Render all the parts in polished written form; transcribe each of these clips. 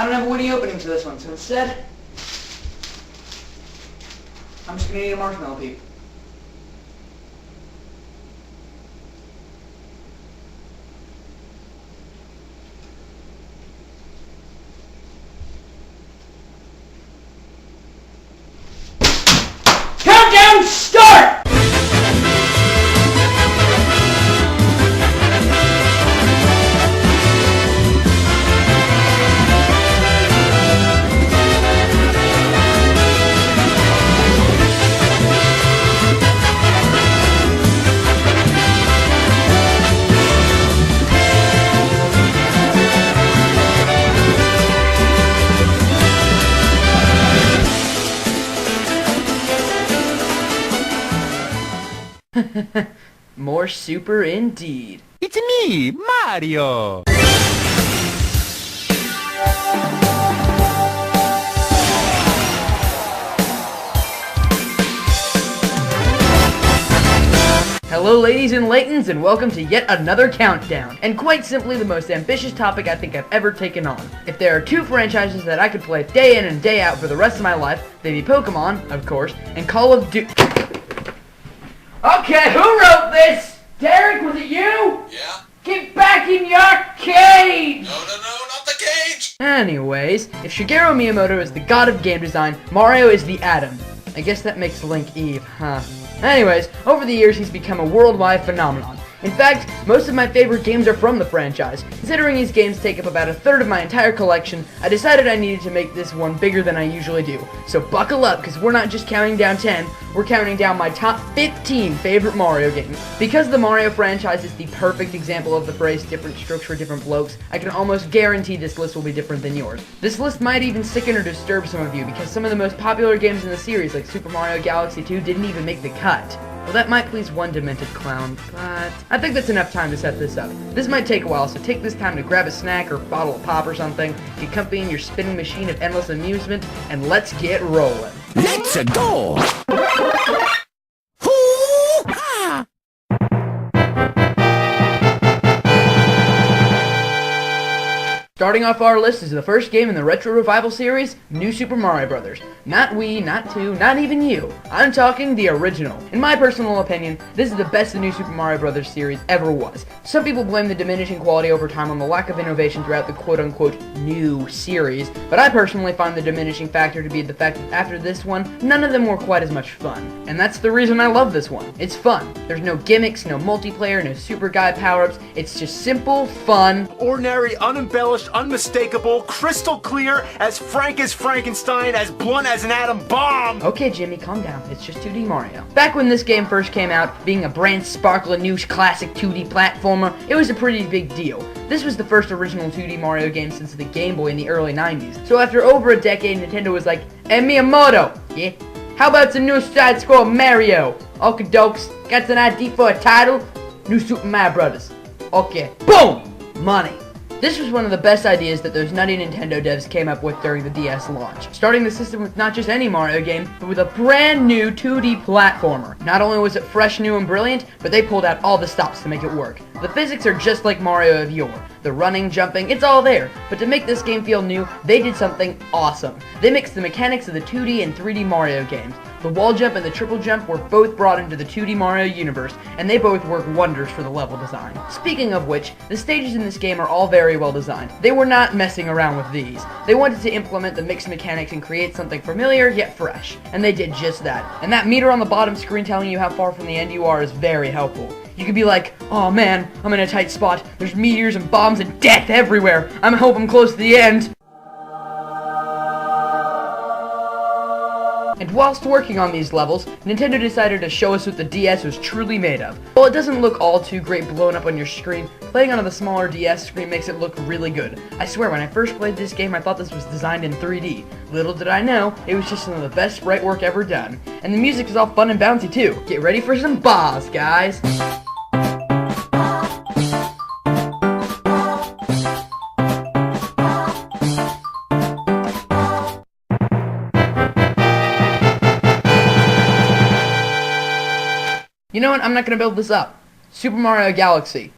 I don't have a witty opening for this one, so instead, I'm just gonna eat a marshmallow peep. Countdown start! More super indeed. It's me, Mario! Hello ladies and latents, and welcome to yet another countdown, and quite simply the most ambitious topic I think I've ever taken on. If there are two franchises that I could play day in and day out for the rest of my life, they'd be Pokemon, of course, and Call of Duty. Okay, who wrote this? Derek, was it you? Yeah? Get back in your cage! No, not the cage! Anyways, if Shigeru Miyamoto is the god of game design, Mario is the atom. I guess that makes Link Eve, huh? Anyways, over the years he's become a worldwide phenomenon. In fact, most of my favorite games are from the franchise. Considering these games take up about a third of my entire collection, I decided I needed to make this one bigger than I usually do. So buckle up, because we're not just counting down 10, we're counting down my top 15 favorite Mario games. Because the Mario franchise is the perfect example of the phrase different strokes for different blokes, I can almost guarantee this list will be different than yours. This list might even sicken or disturb some of you, because some of the most popular games in the series, like Super Mario Galaxy 2, didn't even make the cut. Well, that might please one demented clown, but I think that's enough time to set this up. This might take a while, so take this time to grab a snack or bottle of pop or something, get comfy in your spinning machine of endless amusement, and let's get rolling. Let's go! Starting off our list is the first game in the Retro Revival series, New Super Mario Bros. Not Wii, not 2, not even you. I'm talking the original. In my personal opinion, this is the best the New Super Mario Bros. Series ever was. Some people blame the diminishing quality over time on the lack of innovation throughout the quote-unquote new series, but I personally find the diminishing factor to be the fact that after this one, none of them were quite as much fun. And that's the reason I love this one. It's fun. There's no gimmicks, no multiplayer, no super guy power-ups. It's just simple, fun, ordinary, unembellished, unmistakable, crystal clear, as frank as Frankenstein, as blunt as an atom bomb! Okay, Jimmy, calm down. It's just 2D Mario. Back when this game first came out, being a brand sparkling new classic 2D platformer, it was a pretty big deal. This was the first original 2D Mario game since the Game Boy in the early 90s. So after over a decade, Nintendo was like, "Hey, Miyamoto, yeah? How about some new side-scroll Mario? Okay, dokes, got an idea for a title? New Super Mario Brothers. Okay, boom! Money. This was one of the best ideas that those nutty Nintendo devs came up with during the DS launch, starting the system with not just any Mario game, but with a brand new 2D platformer. Not only was it fresh, new, and brilliant, but they pulled out all the stops to make it work. The physics are just like Mario of yore. The running, jumping, it's all there. But to make this game feel new, they did something awesome. They mixed the mechanics of the 2D and 3D Mario games. The wall jump and the triple jump were both brought into the 2D Mario universe, and they both work wonders for the level design. Speaking of which, the stages in this game are all very well designed. They were not messing around with these. They wanted to implement the mixed mechanics and create something familiar yet fresh, and they did just that. And that meter on the bottom screen telling you how far from the end you are is very helpful. You could be like, oh man, I'm in a tight spot. There's meteors and bombs and death everywhere. I hope I'm close to the end. And whilst working on these levels, Nintendo decided to show us what the DS was truly made of. While it doesn't look all too great blown up on your screen, playing on the smaller DS screen makes it look really good. I swear, when I first played this game, I thought this was designed in 3D. Little did I know, it was just some of the best sprite work ever done. And the music is all fun and bouncy too. Get ready for some boss, guys! You know what? I'm not gonna build this up. Super Mario Galaxy.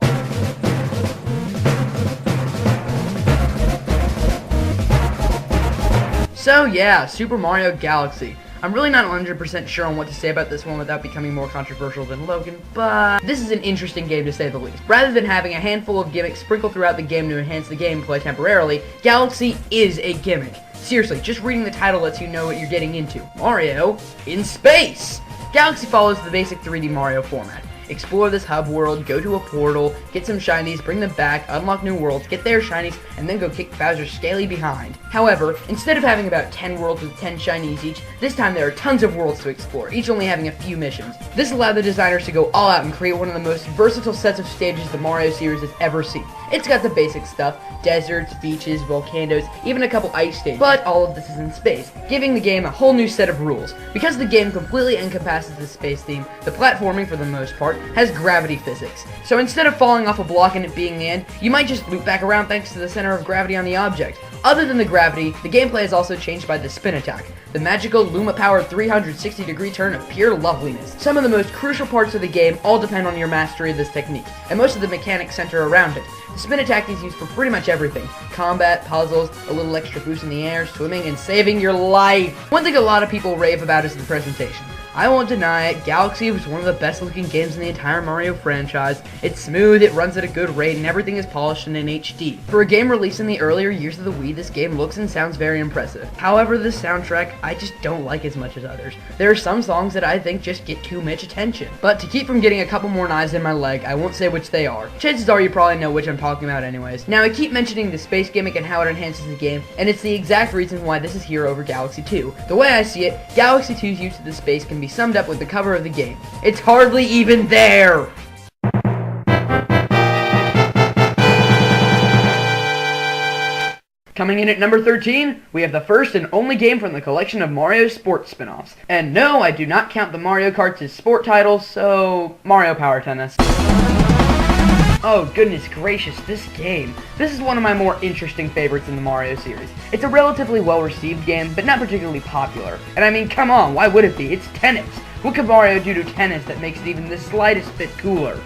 So yeah, Super Mario Galaxy. I'm really not 100% sure on what to say about this one without becoming more controversial than Logan, but this is an interesting game to say the least. Rather than having a handful of gimmicks sprinkled throughout the game to enhance the gameplay temporarily, Galaxy is a gimmick. Seriously, just reading the title lets you know what you're getting into. Mario in space! Galaxy follows the basic 3D Mario format. Explore this hub world, go to a portal, get some shinies, bring them back, unlock new worlds, get their shinies, and then go kick Bowser's scaly behind. However, instead of having about 10 worlds with 10 shinies each, this time there are tons of worlds to explore, each only having a few missions. This allowed the designers to go all out and create one of the most versatile sets of stages the Mario series has ever seen. It's got the basic stuff, deserts, beaches, volcanoes, even a couple ice stages, but all of this is in space, giving the game a whole new set of rules. Because the game completely encompasses the space theme, the platforming, for the most part, has gravity physics. So instead of falling off a block and it being the end, you might just loop back around thanks to the center of gravity on the object. Other than the gravity, the gameplay is also changed by the spin attack, the magical Luma-powered 360-degree turn of pure loveliness. Some of the most crucial parts of the game all depend on your mastery of this technique, and most of the mechanics center around it. The spin attack is used for pretty much everything. Combat, puzzles, a little extra boost in the air, swimming, and saving your life. One thing a lot of people rave about is the presentation. I won't deny it, Galaxy was one of the best looking games in the entire Mario franchise. It's smooth, it runs at a good rate, and everything is polished and in HD. For a game released in the earlier years of the Wii, this game looks and sounds very impressive. However, the soundtrack, I just don't like as much as others. There are some songs that I think just get too much attention. But to keep from getting a couple more knives in my leg, I won't say which they are. Chances are you probably know which I'm talking about anyways. Now, I keep mentioning the space gimmick and how it enhances the game, and it's the exact reason why this is here over Galaxy 2. The way I see it, Galaxy 2's use of the space can be summed up with the cover of the game. It's hardly even there! Coming in at number 13, we have the first and only game from the collection of Mario sports spin-offs. And no, I do not count the Mario Karts as sport titles, so Mario Power Tennis. Oh, goodness gracious, this game. This is one of my more interesting favorites in the Mario series. It's a relatively well-received game, but not particularly popular. And I mean, come on, why would it be? It's tennis. What could Mario do to tennis that makes it even the slightest bit cooler?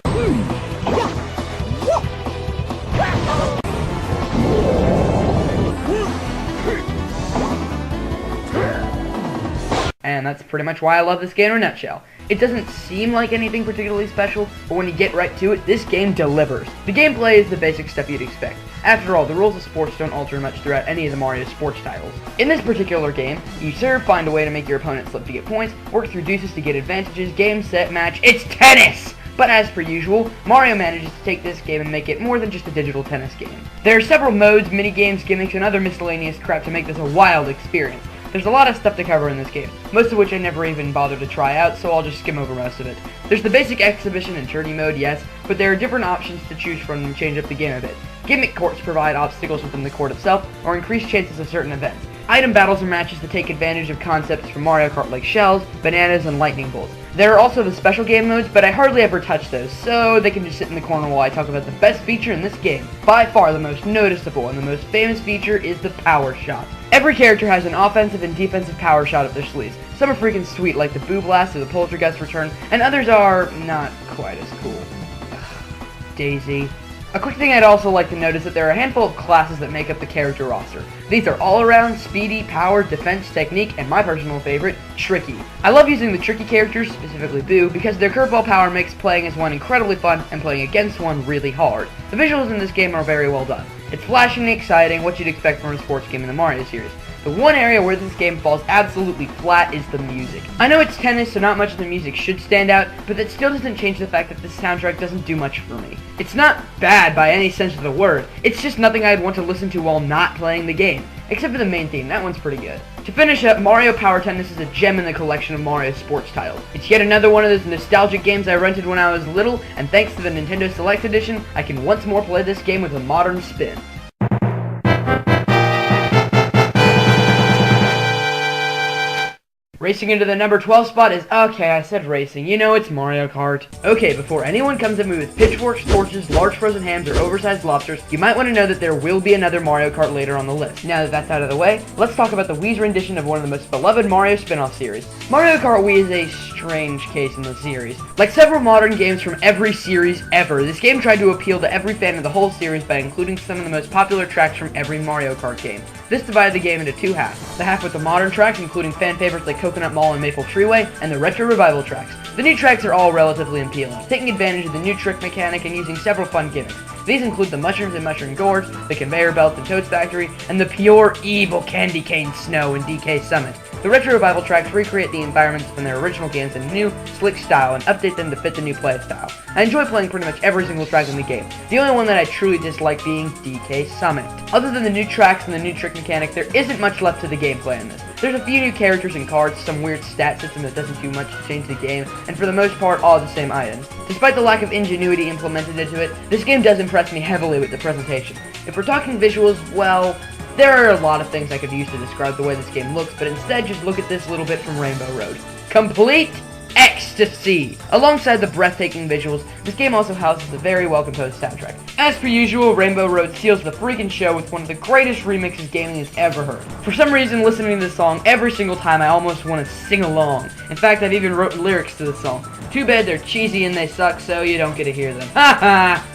And that's pretty much why I love this game in a nutshell. It doesn't seem like anything particularly special, but when you get right to it, this game delivers. The gameplay is the basic stuff you'd expect. After all, the rules of sports don't alter much throughout any of the Mario sports titles. In this particular game, you serve, find a way to make your opponent slip to get points, work through deuces to get advantages, game, set, match. It's tennis! But as per usual, Mario manages to take this game and make it more than just a digital tennis game. There are several modes, mini-games, gimmicks, and other miscellaneous crap to make this a wild experience. There's a lot of stuff to cover in this game, most of which I never even bothered to try out, so I'll just skim over most of it. There's the basic exhibition and tourney mode, yes, but there are different options to choose from to change up the game a bit. Gimmick courts provide obstacles within the court itself, or increase chances of certain events. Item battles are matches to take advantage of concepts from Mario Kart like shells, bananas, and lightning bolts. There are also the special game modes, but I hardly ever touch those, so they can just sit in the corner while I talk about the best feature in this game. By far the most noticeable and the most famous feature is the power shot. Every character has an offensive and defensive power shot up their sleeves. Some are freaking sweet, like the Boo Blast or the Poltergeist Return, and others are not quite as cool. Daisy. A quick thing I'd also like to note is that there are a handful of classes that make up the character roster. These are all-around, speedy, power, defense, technique, and my personal favorite, tricky. I love using the tricky characters, specifically Boo, because their curveball power makes playing as one incredibly fun and playing against one really hard. The visuals in this game are very well done. It's flashing and exciting, what you'd expect from a sports game in the Mario series. The one area where this game falls absolutely flat is the music. I know it's tennis, so not much of the music should stand out, but that still doesn't change the fact that this soundtrack doesn't do much for me. It's not bad by any sense of the word, it's just nothing I'd want to listen to while not playing the game. Except for the main theme, that one's pretty good. To finish up, Mario Power Tennis is a gem in the collection of Mario sports titles. It's yet another one of those nostalgic games I rented when I was little, and thanks to the Nintendo Select Edition, I can once more play this game with a modern spin. Racing into the number 12 spot is, okay, I said racing, you know it's Mario Kart. Okay, before anyone comes at me with pitchforks, torches, large frozen hams, or oversized lobsters, you might want to know that there will be another Mario Kart later on the list. Now that that's out of the way, let's talk about the Wii's rendition of one of the most beloved Mario spin-off series. Mario Kart Wii is a strange case in the series. Like several modern games from every series ever, this game tried to appeal to every fan of the whole series by including some of the most popular tracks from every Mario Kart game. This divided the game into two halves. The half with the modern tracks, including fan favorites like Coconut Mall and Maple Treeway, and the retro revival tracks. The new tracks are all relatively appealing, taking advantage of the new trick mechanic and using several fun gimmicks. These include the mushrooms and mushroom gorge, the conveyor belt and Toad's Factory, and the pure evil candy cane snow in DK Summit. The retro revival tracks recreate the environments from their original games in a new, slick style and update them to fit the new play style. I enjoy playing pretty much every single track in the game, the only one that I truly dislike being DK Summit. Other than the new tracks and the new trick mechanic, there isn't much left to the gameplay in this. There's a few new characters and cards, some weird stat system that doesn't do much to change the game, and for the most part, all the same items. Despite the lack of ingenuity implemented into it, this game does impress me heavily with the presentation. If we're talking visuals, well, there are a lot of things I could use to describe the way this game looks, but instead just look at this little bit from Rainbow Road. Complete ecstasy! Alongside the breathtaking visuals, this game also houses a very well-composed soundtrack. As per usual, Rainbow Road steals the freaking show with one of the greatest remixes gaming has ever heard. For some reason, listening to this song every single time, I almost want to sing along. In fact, I've even wrote lyrics to the song. Too bad they're cheesy and they suck, so you don't get to hear them. Ha ha!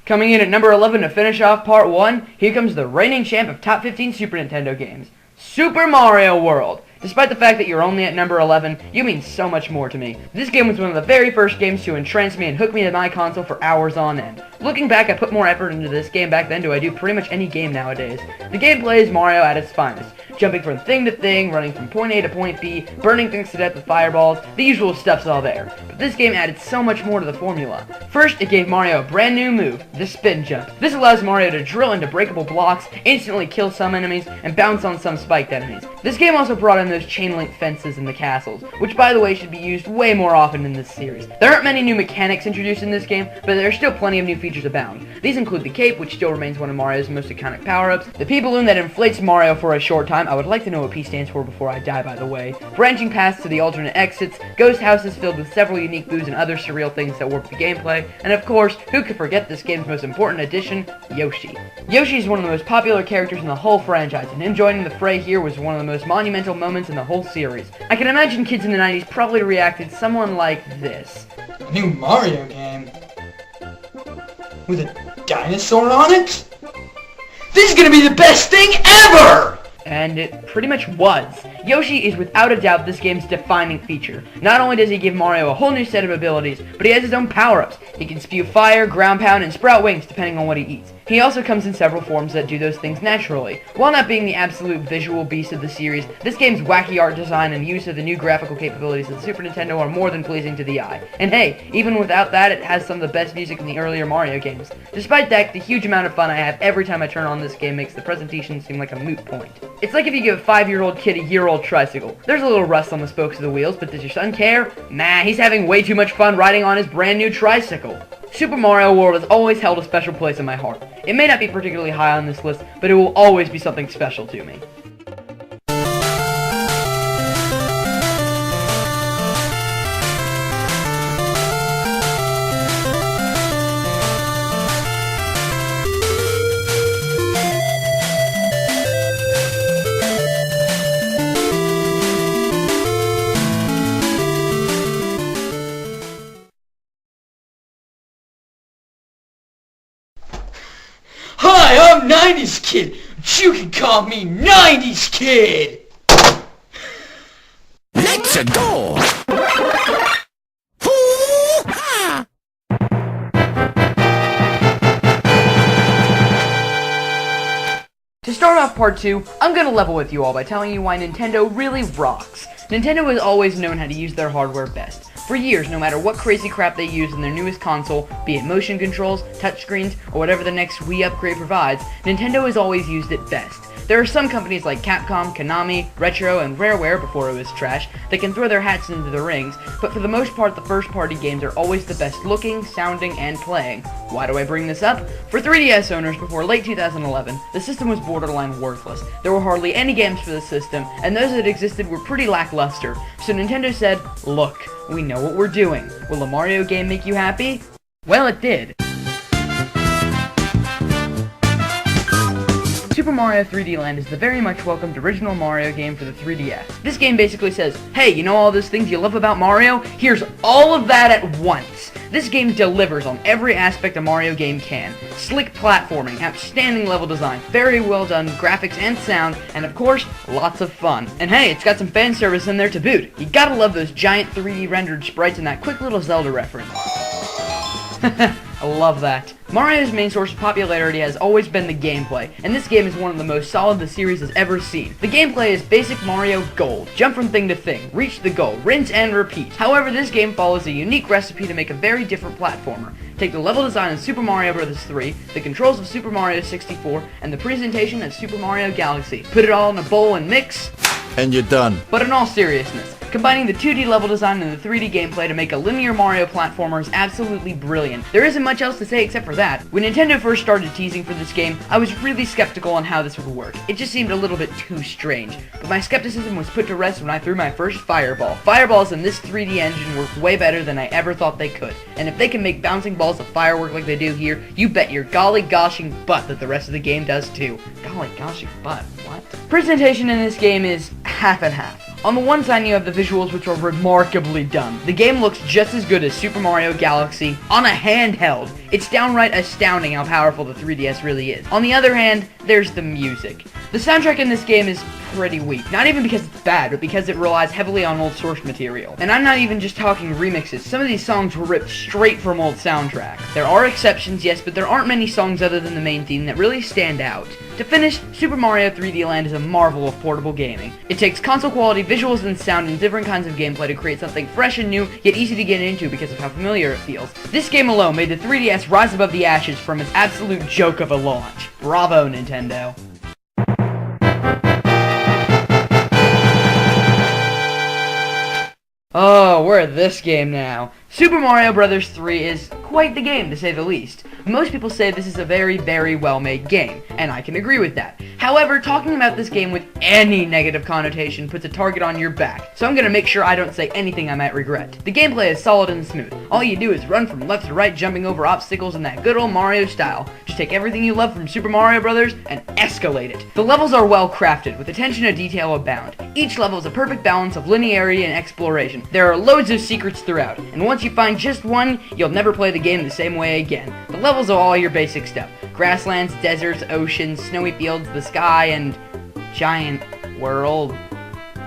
Coming in at number 11 to finish off part 1, here comes the reigning champ of top 15 Super Nintendo games, Super Mario World. Despite the fact that you're only at number 11, you mean so much more to me. This game was one of the very first games to entrance me and hook me to my console for hours on end. Looking back, I put more effort into this game back then than I do pretty much any game nowadays. The gameplay is Mario at its finest. Jumping from thing to thing, running from point A to point B, burning things to death with fireballs, the usual stuff's all there. But this game added so much more to the formula. First, it gave Mario a brand new move, the spin jump. This allows Mario to drill into breakable blocks, instantly kill some enemies, and bounce on some spiked enemies. This game also brought in those chain link fences in the castles, which by the way should be used way more often in this series. There aren't many new mechanics introduced in this game, but there are still plenty of new features abound. These include the cape, which still remains one of Mario's most iconic power-ups, the P-balloon that inflates Mario for a short time. I would like to know what P stands for before I die, by the way. Branching paths to the alternate exits, ghost houses filled with several unique booths and other surreal things that warp the gameplay, and of course, who could forget this game's most important addition, Yoshi. Yoshi is one of the most popular characters in the whole franchise, and him joining the fray here was one of the most monumental moments in the whole series. I can imagine kids in the 90s probably reacted someone like this. A new Mario game? With a dinosaur on it? This is gonna be the best thing ever! And it pretty much was. Yoshi is without a doubt this game's defining feature. Not only does he give Mario a whole new set of abilities, but he has his own power-ups. He can spew fire, ground pound, and sprout wings depending on what he eats. He also comes in several forms that do those things naturally. While not being the absolute visual beast of the series, this game's wacky art design and use of the new graphical capabilities of the Super Nintendo are more than pleasing to the eye. And hey, even without that, it has some of the best music in the earlier Mario games. Despite that, the huge amount of fun I have every time I turn on this game makes the presentation seem like a moot point. It's like if you give a 5-year-old kid a year-old tricycle. There's a little rust on the spokes of the wheels, but does your son care? Nah, he's having way too much fun riding on his brand new tricycle. Super Mario World has always held a special place in my heart. It may not be particularly high on this list, but it will always be something special to me. Hi, I'm 90s Kid, but you can call me 90s Kid! Let's go! Hoo-ha! To start off part 2, I'm gonna level with you all by telling you why Nintendo really rocks. Nintendo has always known how to use their hardware best. For years, no matter what crazy crap they use in their newest console, be it motion controls, touchscreens, or whatever the next Wii upgrade provides, Nintendo has always used it best. There are some companies like Capcom, Konami, Retro, and Rareware, before it was trash, that can throw their hats into the rings, but for the most part the first-party games are always the best looking, sounding, and playing. Why do I bring this up? For 3DS owners before late 2011, the system was borderline worthless. There were hardly any games for the system, and those that existed were pretty lackluster. So Nintendo said, look, we know what we're doing. Will a Mario game make you happy? Well, it did. Super Mario 3D Land is the very much welcomed original Mario game for the 3DS. This game basically says, hey, you know all those things you love about Mario? Here's all of that at once. This game delivers on every aspect a Mario game can. Slick platforming, outstanding level design, very well done graphics and sound, and of course, lots of fun. And hey, it's got some fan service in there to boot. You gotta love those giant 3D rendered sprites and that quick little Zelda reference. I love that. Mario's main source of popularity has always been the gameplay, and this game is one of the most solid the series has ever seen. The gameplay is basic Mario gold. Jump from thing to thing, reach the goal, rinse and repeat. However, this game follows a unique recipe to make a very different platformer. Take the level design of Super Mario Bros. 3, the controls of Super Mario 64, and the presentation of Super Mario Galaxy. Put it all in a bowl and mix, And you're done. but in all seriousness, combining the 2D level design and the 3D gameplay to make a linear Mario platformer is absolutely brilliant. There isn't much else to say except for that. When Nintendo first started teasing for this game, I was really skeptical on how this would work. It just seemed a little bit too strange. But my skepticism was put to rest when I threw my first Fireball. Fireballs in this 3D engine work way better than I ever thought they could. And if they can make bouncing balls of firework like they do here, you bet your golly goshing butt that the rest of the game does too. Golly goshing butt, what? Presentation in this game is half and half. On the one side, you have the visuals, which are remarkably done. The game looks just as good as Super Mario Galaxy on a handheld. It's downright astounding how powerful the 3DS really is. On the other hand, there's the music. The soundtrack in this game is pretty weak. Not even because it's bad, but because it relies heavily on old source material. And I'm not even just talking remixes. Some of these songs were ripped straight from old soundtracks. There are exceptions, yes, but there aren't many songs other than the main theme that really stand out. To finish, Super Mario 3D Land is a marvel of portable gaming. It takes console-quality visuals and sound and different kinds of gameplay to create something fresh and new, yet easy to get into because of how familiar it feels. This game alone made the 3DS rise above the ashes from its absolute joke of a launch. Bravo, Nintendo. Oh, we're at this game now. Super Mario Bros. 3 is quite the game, to say the least. Most people say this is a very, very well-made game, and I can agree with that. However, talking about this game with any negative connotation puts a target on your back, so I'm gonna make sure I don't say anything I might regret. The gameplay is solid and smooth. All you do is run from left to right, jumping over obstacles in that good old Mario style. Just take everything you love from Super Mario Bros. And escalate it. The levels are well crafted, with attention to detail abound. Each level is a perfect balance of linearity and exploration. There are loads of secrets throughout, and once you find just one, you'll never play the game the same way again. The levels are all your basic stuff. Grasslands, deserts, oceans, snowy fields, the sky, and giant world.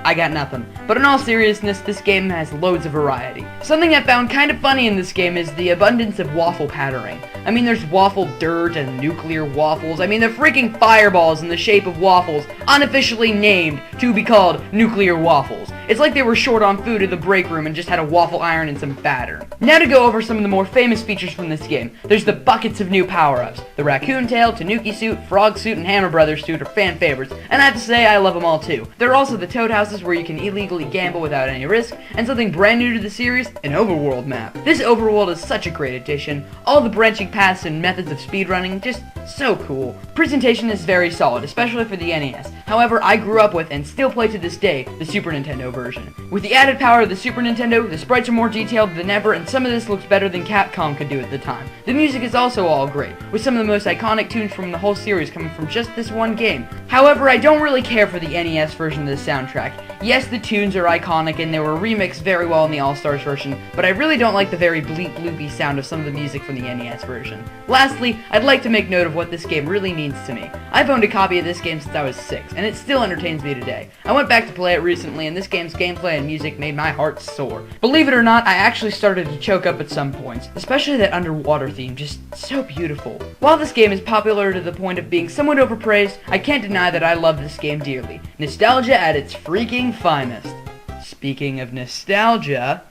I got nothing. But in all seriousness, this game has loads of variety. Something I found kind of funny in this game is the abundance of waffle patterning. I mean, there's waffle dirt and nuclear waffles. I mean, they're freaking fireballs in the shape of waffles, unofficially named to be called nuclear waffles. It's like they were short on food in the break room and just had a waffle iron and some batter. Now to go over some of the more famous features from this game. There's the buckets of new power-ups. The Raccoon Tail, Tanuki Suit, Frog Suit, and Hammer Brothers Suit are fan favorites, and I have to say I love them all too. There are also the Toad Houses where you can illegally gamble without any risk, and something brand new to the series, an overworld map. This overworld is such a great addition. All the branching paths and methods of speedrunning, just so cool. Presentation is very solid, especially for the NES. However, I grew up with, and still play to this day, the Super Nintendo version. With the added power of the Super Nintendo, the sprites are more detailed than ever, and some of this looks better than Capcom could do at the time. The music is also all great, with some of the most iconic tunes from the whole series coming from just this one game. However, I don't really care for the NES version of the soundtrack. Yes, the tunes are iconic and they were remixed very well in the All-Stars version, but I really don't like the very bleep bloopy sound of some of the music from the NES version. Lastly, I'd like to make note of what this game really means to me. I've owned a copy of this game since I was 6, and it still entertains me today. I went back to play it recently, and this game's gameplay and music made my heart soar. Believe it or not, I actually started to choke up at some points, especially that underwater theme, just so beautiful. While this game is popular to the point of being somewhat overpraised, I can't deny that I love this game dearly. Nostalgia at its freaking finest. Speaking of nostalgia...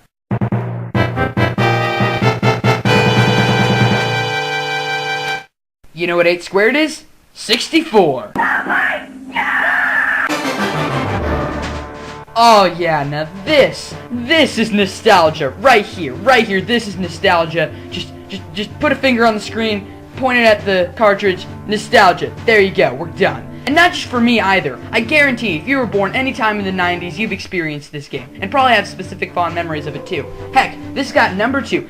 You know what 8 squared is? 64! Oh yeah, now this is nostalgia. Right here, this is nostalgia. Just put a finger on the screen, point it at the cartridge, nostalgia. There you go, we're done. And not just for me either. I guarantee if you were born anytime in the 90s, you've experienced this game, and probably have specific fond memories of it too. Heck, this got number 2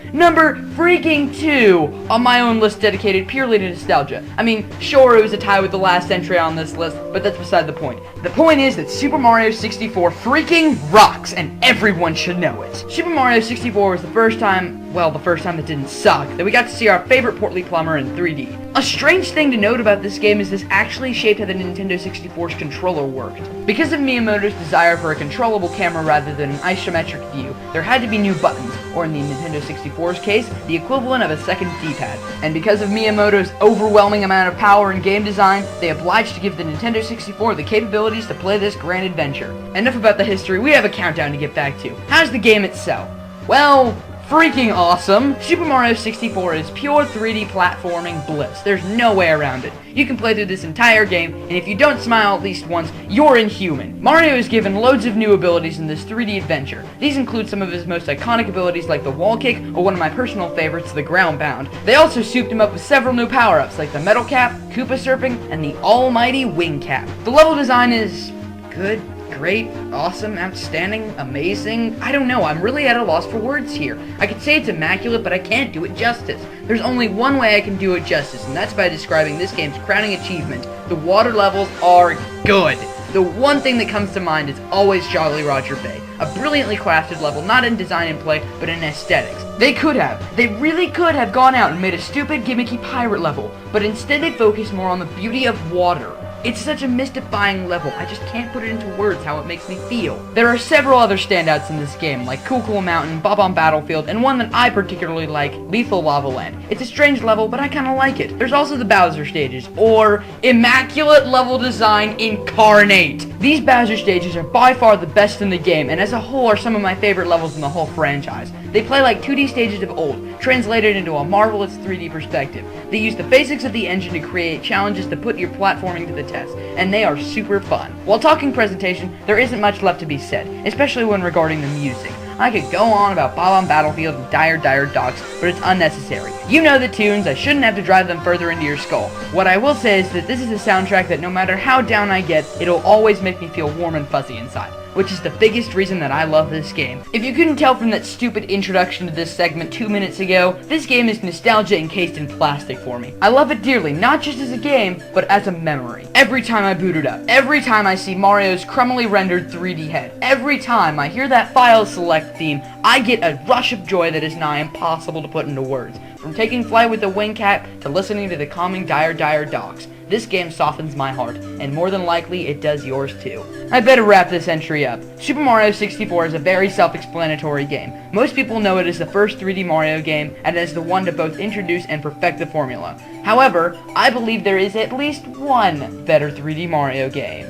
on my own list dedicated purely to nostalgia. I mean, sure, it was a tie with the last entry on this list, but that's beside the point. The point is that Super Mario 64 freaking rocks, and everyone should know it. Super Mario 64 was the first time that didn't suck, that we got to see our favorite portly plumber in 3D. A strange thing to note about this game is this actually shaped how the Nintendo 64's controller worked. Because of Miyamoto's desire for a controllable camera rather than an isometric view, there had to be new buttons, or in the Nintendo 64's case, the equivalent of a second D-pad. And because of Miyamoto's overwhelming amount of power in game design, they obliged to give the Nintendo 64 the capabilities to play this grand adventure. Enough about the history, we have a countdown to get back to. How's the game itself? Well, freaking awesome! Super Mario 64 is pure 3D platforming bliss. There's no way around it. You can play through this entire game, and if you don't smile at least once, you're inhuman. Mario is given loads of new abilities in this 3D adventure. These include some of his most iconic abilities like the wall kick, or one of my personal favorites, the ground pound. They also souped him up with several new power-ups like the metal cap, Koopa surfing, and the almighty wing cap. The level design is good, great, awesome, outstanding, amazing. I don't know, I'm really at a loss for words here. I could say it's immaculate, but I can't do it justice. There's only one way I can do it justice, and that's by describing this game's crowning achievement. The water levels are good. The one thing that comes to mind is always Jolly Roger Bay. A brilliantly crafted level, not in design and play, but in aesthetics. They really could have gone out and made a stupid, gimmicky pirate level, but instead they focused more on the beauty of water. It's such a mystifying level, I just can't put it into words how it makes me feel. There are several other standouts in this game, like Cool Cool Mountain, Bob-omb Battlefield, and one that I particularly like, Lethal Lava Land. It's a strange level, but I kinda like it. There's also the Bowser stages, or immaculate level design incarnate. These Bowser stages are by far the best in the game, and as a whole are some of my favorite levels in the whole franchise. They play like 2D stages of old, translated into a marvelous 3D perspective. They use the physics of the engine to create challenges to put your platforming to the test, and they are super fun. While talking presentation, there isn't much left to be said, especially when regarding the music. I could go on about Bob-omb Battlefield and Dire Dire Docks, but it's unnecessary. You know the tunes, I shouldn't have to drive them further into your skull. What I will say is that this is a soundtrack that no matter how down I get, it'll always make me feel warm and fuzzy inside, which is the biggest reason that I love this game. If you couldn't tell from that stupid introduction to this segment 2 minutes ago, this game is nostalgia encased in plastic for me. I love it dearly, not just as a game, but as a memory. Every time I boot it up, every time I see Mario's crumbly rendered 3D head, every time I hear that file select theme, I get a rush of joy that is nigh impossible to put into words. From taking flight with the wing cap to listening to the calming Dire Dire Docks, this game softens my heart, and more than likely, it does yours too. I better wrap this entry up. Super Mario 64 is a very self-explanatory game. Most people know it as the first 3D Mario game, and as the one to both introduce and perfect the formula. However, I believe there is at least one better 3D Mario game.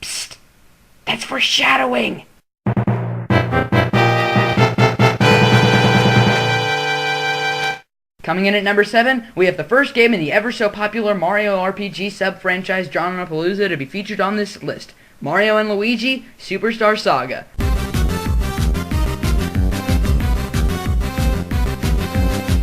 Psst! That's foreshadowing! Coming in at number 7, we have the first game in the ever-so-popular Mario RPG sub-franchise Itionobo2's to be featured on this list, Mario & Luigi Superstar Saga.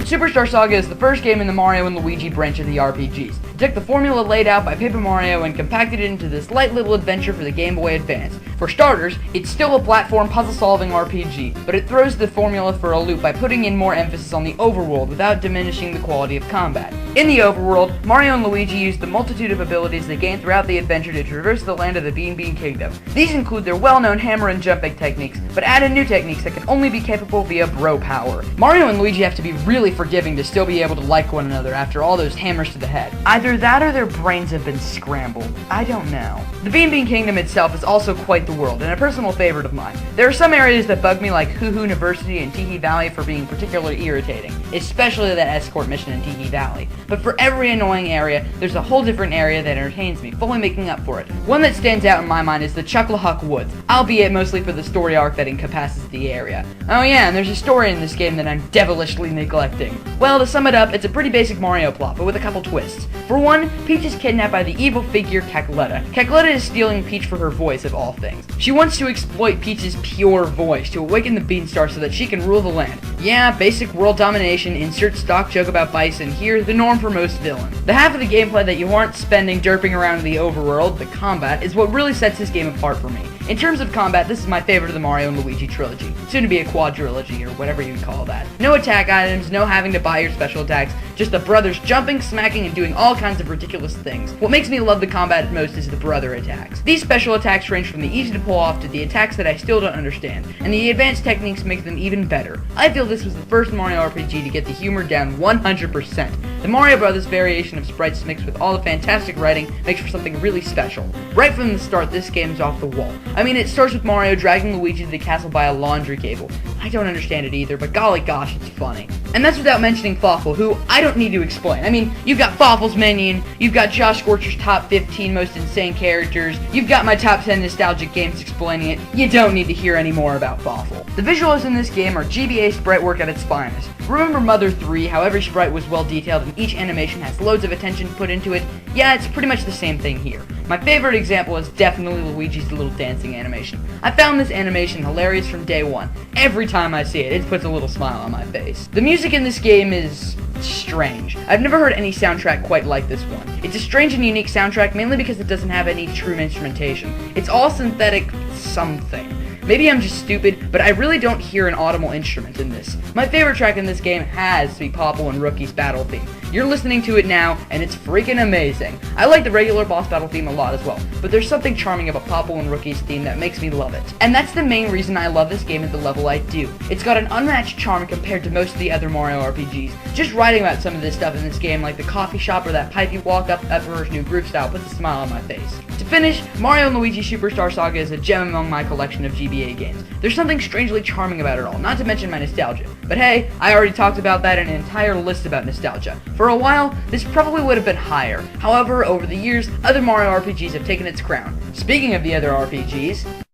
Superstar Saga is the first game in the Mario & Luigi branch of the RPGs. It took the formula laid out by Paper Mario and compacted it into this light little adventure for the Game Boy Advance. For starters, it's still a platform puzzle-solving RPG, but it throws the formula for a loop by putting in more emphasis on the overworld without diminishing the quality of combat. In the overworld, Mario and Luigi use the multitude of abilities they gain throughout the adventure to traverse the land of the Bean Bean Kingdom. These include their well-known hammer and jumping techniques, but add in new techniques that can only be capable via bro power. Mario and Luigi have to be really forgiving to still be able to like one another after all those hammers to the head. Either that or their brains have been scrambled. I don't know. The Bean Bean Kingdom itself is also quite the world, and a personal favorite of mine. There are some areas that bug me like Hoo Hoo University and Tee Valley for being particularly irritating, especially that escort mission in Tee Valley. But for every annoying area, there's a whole different area that entertains me, fully making up for it. One that stands out in my mind is the Chucklahuck Woods, albeit mostly for the story arc that encompasses the area. Oh yeah, and there's a story in this game that I'm devilishly neglecting. Well, to sum it up, it's a pretty basic Mario plot, but with a couple twists. For For one, Peach is kidnapped by the evil figure Cackletta. Cackletta is stealing Peach for her voice, of all things. She wants to exploit Peach's pure voice to awaken the Beanstar so that she can rule the land. Yeah, basic world domination, insert stock joke about Bison here, the norm for most villains. The half of the gameplay that you aren't spending derping around in the overworld, the combat, is what really sets this game apart for me. In terms of combat, this is my favorite of the Mario and Luigi trilogy, soon to be a quadrilogy, or whatever you'd call that. No attack items, no having to buy your special attacks, just the brothers jumping, smacking, and doing all kinds of ridiculous things. What makes me love the combat most is the brother attacks. These special attacks range from the easy to pull off to the attacks that I still don't understand, and the advanced techniques make them even better. I feel this was the first Mario RPG to get the humor down 100%. The Mario Brothers variation of sprites mixed with all the fantastic writing makes for something really special. Right from the start, this game's off the wall. I mean, it starts with Mario dragging Luigi to the castle by a laundry cable. I don't understand it either, but golly gosh, it's funny. And that's without mentioning Fawful, who I don't need to explain. I mean, you've got Fawful's Minion, you've got Josh Scorcher's top 15 most insane characters, you've got my top 10 nostalgic games explaining it. You don't need to hear any more about Fawful. The visuals in this game are GBA sprite work at its finest. Remember Mother 3, how every sprite was well detailed and each animation has loads of attention put into it? Yeah, it's pretty much the same thing here. My favorite example is definitely Luigi's little dancing animation. I found this animation hilarious from day one. Every time I see it, it puts a little smile on my face. The music in this game is strange. I've never heard any soundtrack quite like this one. It's a strange and unique soundtrack mainly because it doesn't have any true instrumentation. It's all synthetic something. Maybe I'm just stupid, but I really don't hear an audible instrument in this. My favorite track in this game has to be Popple and Rookie's battle theme. You're listening to it now, and it's freaking amazing. I like the regular boss battle theme a lot as well, but there's something charming about Popple and Rookie's theme that makes me love it. And that's the main reason I love this game at the level I do. It's got an unmatched charm compared to most of the other Mario RPGs. Just writing about some of this stuff in this game, like the coffee shop or that pipe you walk up Emperor's New Groove style, puts a smile on my face. To finish, Mario & Luigi Superstar Saga is a gem among my collection of GBA games. There's something strangely charming about it all, not to mention my nostalgia. But hey, I already talked about that in an entire list about nostalgia. For a while, this probably would have been higher. However, over the years, other Mario RPGs have taken its crown. Speaking of the other RPGs...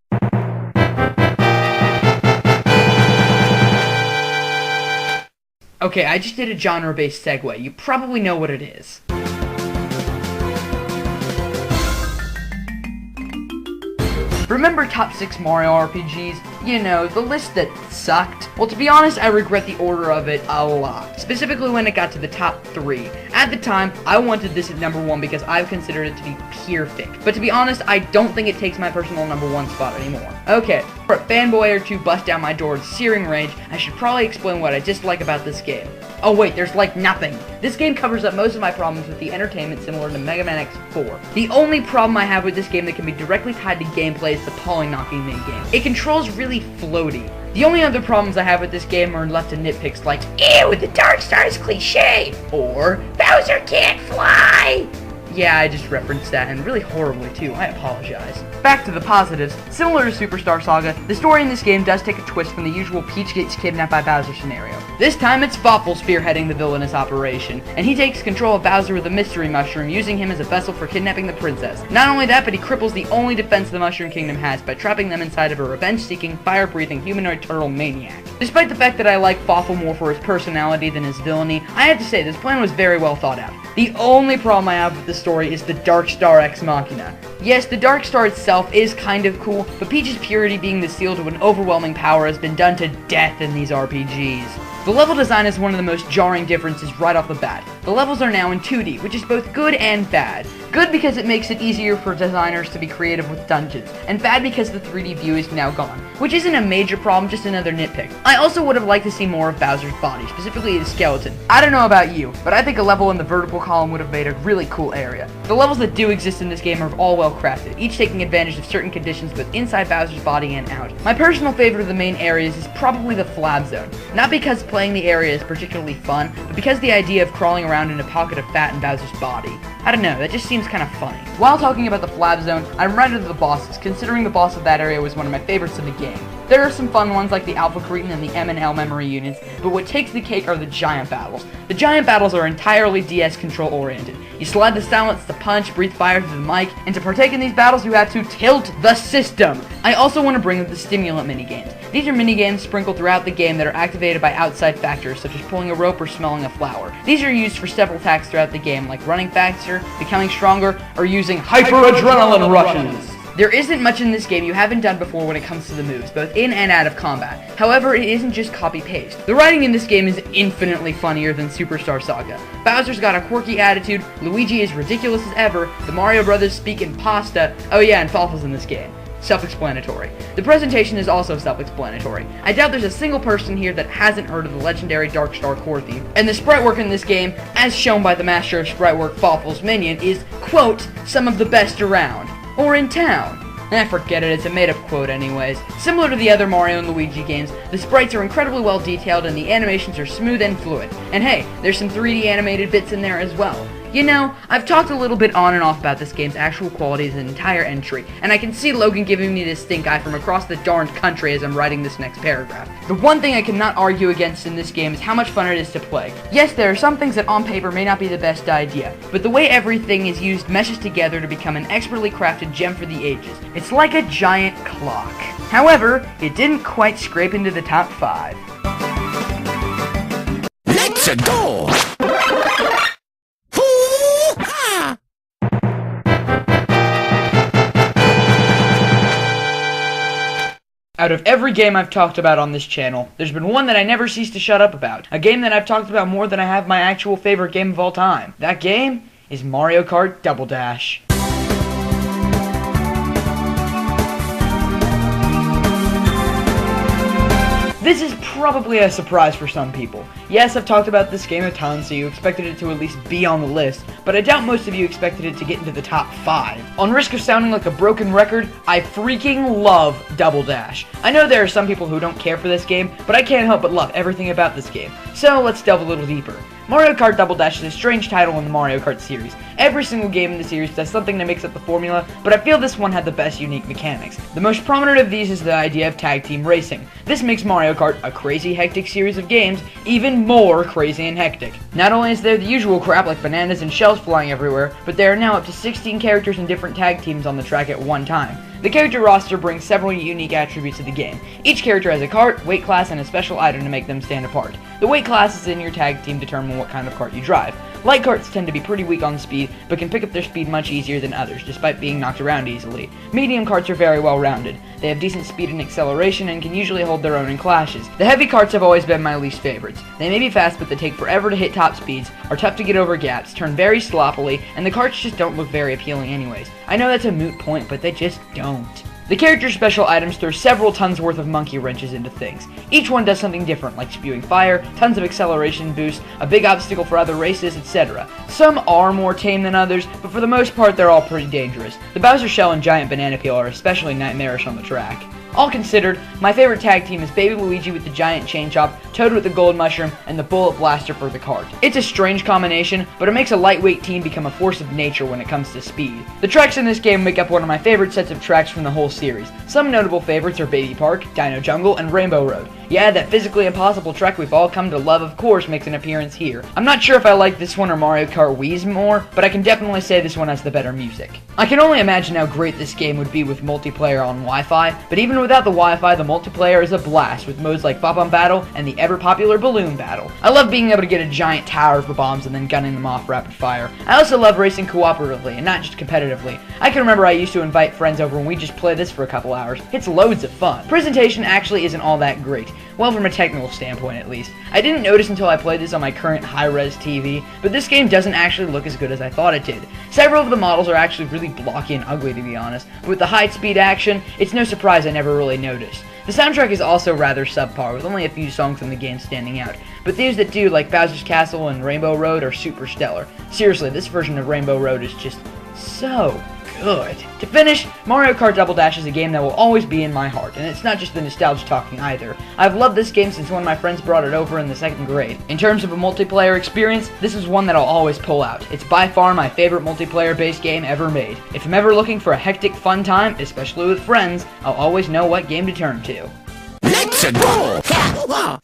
Okay, I just did a genre-based segue. You probably know what it is. Remember top 6 Mario RPGs? You know, the list that sucked? Well, to be honest, I regret the order of it a lot. Specifically when it got to the top 3. At the time, I wanted this at number 1 because I've considered it to be perfect. But to be honest, I don't think it takes my personal number 1 spot anymore. Okay, for a fanboy or two bust down my door at searing range, I should probably explain what I dislike about this game. Oh wait, there's like nothing. This game covers up most of my problems with the entertainment similar to Mega Man X4. The only problem I have with this game that can be directly tied to gameplay is the polling-knocking mini-game. It controls really floaty. The only other problems I have with this game are left to nitpicks like, ew, the Dark Star is cliche, or Bowser can't fly. Yeah, I just referenced that, and really horribly too, I apologize. Back to the positives. Similar to Superstar Saga, the story in this game does take a twist from the usual Peach gets kidnapped by Bowser scenario. This time it's Fawful spearheading the villainous operation, and he takes control of Bowser with a mystery mushroom, using him as a vessel for kidnapping the princess. Not only that, but he cripples the only defense the Mushroom Kingdom has by trapping them inside of a revenge-seeking, fire-breathing humanoid turtle maniac. Despite the fact that I like Fawful more for his personality than his villainy, I have to say this plan was very well thought out. The only problem I have with the story is the Dark Star Ex Machina. Yes, the Dark Star itself is kind of cool, but Peach's purity being the seal to an overwhelming power has been done to death in these RPGs. The level design is one of the most jarring differences right off the bat. The levels are now in 2D, which is both good and bad. Good because it makes it easier for designers to be creative with dungeons, and bad because the 3D view is now gone, which isn't a major problem, just another nitpick. I also would have liked to see more of Bowser's body, specifically his skeleton. I don't know about you, but I think a level in the vertical column would have made a really cool area. The levels that do exist in this game are all well crafted, each taking advantage of certain conditions both inside Bowser's body and out. My personal favorite of the main areas is probably the Flab Zone, not because playing the area is particularly fun, but because the idea of crawling around in a pocket of fat in Bowser's body. I don't know, that just seems kind of funny. While talking about the Flab Zone, I'm right into the bosses, considering the boss of that area was one of my favorites of the game. There are some fun ones like the Alpha Cretin and the M and L memory units, but what takes the cake are the giant battles. The giant battles are entirely DS control oriented. You slide the silence, the punch, breathe fire through the mic, and to partake in these battles you have to tilt the system. I also want to bring up the stimulant minigames. These are minigames sprinkled throughout the game that are activated by outside factors, such as pulling a rope or smelling a flower. These are used for several attacks throughout the game, like running faster, becoming stronger, or using hyper-adrenaline rushes. There isn't much in this game you haven't done before when it comes to the moves, both in and out of combat. However, it isn't just copy-paste. The writing in this game is infinitely funnier than Superstar Saga. Bowser's got a quirky attitude, Luigi is ridiculous as ever, the Mario Brothers speak in pasta, oh yeah, and Falfa's in this game. Self-explanatory. The presentation is also self-explanatory. I doubt there's a single person here that hasn't heard of the legendary Dark Star core theme. And the sprite work in this game, as shown by the master of sprite work Falfa's minion, is, quote, some of the best around. Or in town. Forget it, it's a made-up quote anyways. Similar to the other Mario and Luigi games, the sprites are incredibly well detailed and the animations are smooth and fluid. And hey, there's some 3D animated bits in there as well. You know, I've talked a little bit on and off about this game's actual quality as an entire entry, and I can see Logan giving me this stink eye from across the darned country as I'm writing this next paragraph. The one thing I cannot argue against in this game is how much fun it is to play. Yes, there are some things that on paper may not be the best idea, but the way everything is used meshes together to become an expertly crafted gem for the ages. It's like a giant clock. However, it didn't quite scrape into the top 5. Let's go! Out of every game I've talked about on this channel, there's been one that I never cease to shut up about. A game that I've talked about more than I have my actual favorite game of all time. That game is Mario Kart Double Dash. This is probably a surprise for some people. Yes, I've talked about this game a ton, so you expected it to at least be on the list, but I doubt most of you expected it to get into the top 5. On risk of sounding like a broken record, I freaking love Double Dash. I know there are some people who don't care for this game, but I can't help but love everything about this game. So let's delve a little deeper. Mario Kart Double Dash is a strange title in the Mario Kart series. Every single game in the series does something that makes up the formula, but I feel this one had the best unique mechanics. The most prominent of these is the idea of tag team racing. This makes Mario Kart a crazy hectic series of games, even more crazy and hectic. Not only is there the usual crap like bananas and shells flying everywhere, but there are now up to 16 characters and different tag teams on the track at one time. The character roster brings several unique attributes to the game. Each character has a kart, weight class, and a special item to make them stand apart. The weight classes in your tag team determine what kind of kart you drive. Light karts tend to be pretty weak on speed, but can pick up their speed much easier than others, despite being knocked around easily. Medium karts are very well rounded. They have decent speed and acceleration and can usually hold their own in clashes. The heavy karts have always been my least favorites. They may be fast, but they take forever to hit top speeds, are tough to get over gaps, turn very sloppily, and the karts just don't look very appealing anyways. I know that's a moot point, but they just don't. The character's special items throw several tons worth of monkey wrenches into things. Each one does something different, like spewing fire, tons of acceleration boosts, a big obstacle for other races, etc. Some are more tame than others, but for the most part they're all pretty dangerous. The Bowser Shell and Giant Banana Peel are especially nightmarish on the track. All considered, my favorite tag team is Baby Luigi with the giant chain chomp, Toad with the gold mushroom, and the bullet blaster for the kart. It's a strange combination, but it makes a lightweight team become a force of nature when it comes to speed. The tracks in this game make up one of my favorite sets of tracks from the whole series. Some notable favorites are Baby Park, Dino Jungle, and Rainbow Road. Yeah, that physically impossible track we've all come to love, of course, makes an appearance here. I'm not sure if I like this one or Mario Kart Wii's more, but I can definitely say this one has the better music. I can only imagine how great this game would be with multiplayer on Wi-Fi, but even without the Wi-Fi, the multiplayer is a blast with modes like Bop-Bump Battle and the ever-popular Balloon Battle. I love being able to get a giant tower of bombs and then gunning them off rapid fire. I also love racing cooperatively and not just competitively. I can remember I used to invite friends over and we just play this for a couple hours. It's loads of fun. Presentation actually isn't all that great. Well, from a technical standpoint at least. I didn't notice until I played this on my current high-res TV, but this game doesn't actually look as good as I thought it did. Several of the models are actually really blocky and ugly, to be honest, but with the high-speed action, it's no surprise I never really noticed. The soundtrack is also rather subpar, with only a few songs in the game standing out, but these that do, like Bowser's Castle and Rainbow Road, are super stellar. Seriously, this version of Rainbow Road is just so good. To finish, Mario Kart Double Dash is a game that will always be in my heart, and it's not just the nostalgia talking either. I've loved this game since one of my friends brought it over in the 2nd grade. In terms of a multiplayer experience, this is one that I'll always pull out. It's by far my favorite multiplayer-based game ever made. If I'm ever looking for a hectic fun time, especially with friends, I'll always know what game to turn to. Let's go!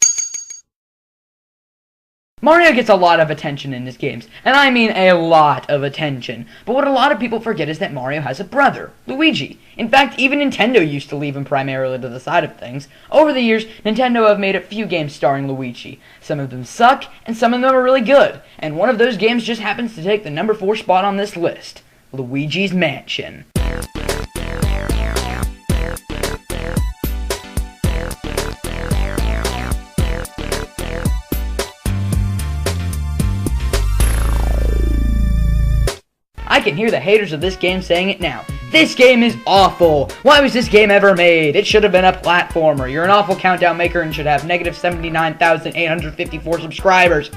Mario gets a lot of attention in his games, and I mean a lot of attention. But what a lot of people forget is that Mario has a brother, Luigi. In fact, even Nintendo used to leave him primarily to the side of things. Over the years, Nintendo have made a few games starring Luigi. Some of them suck, and some of them are really good. And one of those games just happens to take the number 4 spot on this list, Luigi's Mansion. I can hear the haters of this game saying it now. This game is awful! Why was this game ever made? It should have been a platformer. You're an awful countdown maker and should have negative 79,854 subscribers.